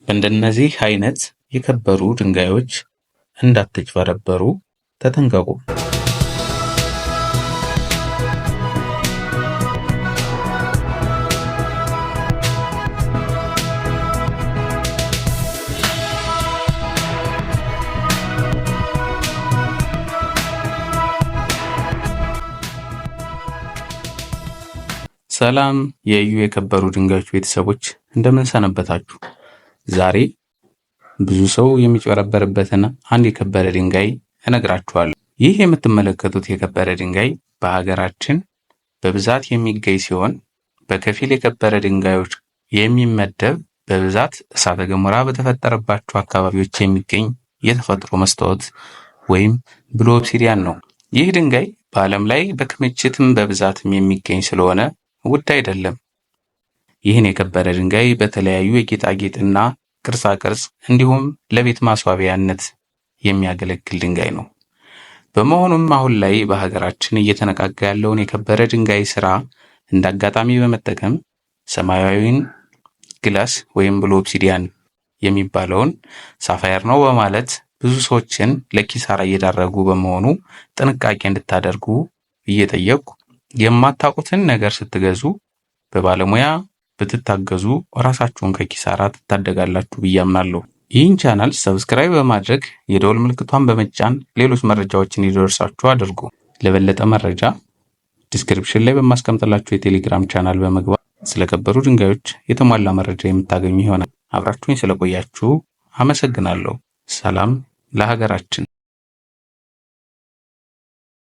በእንደነዚህ አይነት የከበሩ ድንጋዮች እንዳትጭበረበሩ ተጠንቀቁ። ሰላም የዩ የከበሩ ድንጋዮች ቤተሰቦች እንደምን ሰነበታችሁ? ዛሬ ብዙ ሰው የሚጭበረበርበትን አንድ የከበረ ድንጋይ እነግራችኋለሁ። ይህ የምትመለከቱት የከበረ ድንጋይ በሀገራችን በብዛት የሚገኝ ሲሆን በከፊል የከበረ ድንጋዮች የሚመደብ በብዛት እሳተ ገሞራ በተፈጠረባቸው አካባቢዎች የሚገኝ የተፈጥሮ መስታወት ወይም ብሉ ኦብሲዲያን ነው። ይህ ድንጋይ በዓለም ላይ በክምችትም በብዛትም የሚገኝ ስለሆነ ውድ አይደለም። ይህን የከበረ ድንጋይ በተለያዩ የጌጣጌጥና ቅርጻቅርጽ እንዲሁም ለቤት ማስዋቢያነት የሚያገለግል ድንጋይ ነው። በመሆኑም አሁን ላይ በሀገራችን እየተነቃቃ ያለውን የከበረ ድንጋይ ስራ እንደ አጋጣሚ በመጠቀም ሰማያዊውን ግላስ ወይም ብሉ ኦብሲዲያን የሚባለውን ሳፋየር ነው በማለት ብዙ ሰዎችን ለኪሳራ እየዳረጉ በመሆኑ ጥንቃቄ እንድታደርጉ እየጠየቁ የማታውቁትን ነገር ስትገዙ በባለሙያ ብትታገዙ ራሳችሁን ከኪሳራ ትታደጋላችሁ ብዬ አምናለሁ። ይህን ቻናል ሰብስክራይብ በማድረግ የደወል ምልክቷን በመጫን ሌሎች መረጃዎችን እንዲደርሳችሁ አድርጉ። ለበለጠ መረጃ ዲስክሪፕሽን ላይ በማስቀምጥላችሁ የቴሌግራም ቻናል በመግባት ስለከበሩ ድንጋዮች የተሟላ መረጃ የምታገኙ ይሆናል። አብራችሁኝ ስለቆያችሁ አመሰግናለሁ። ሰላም ለሀገራችን።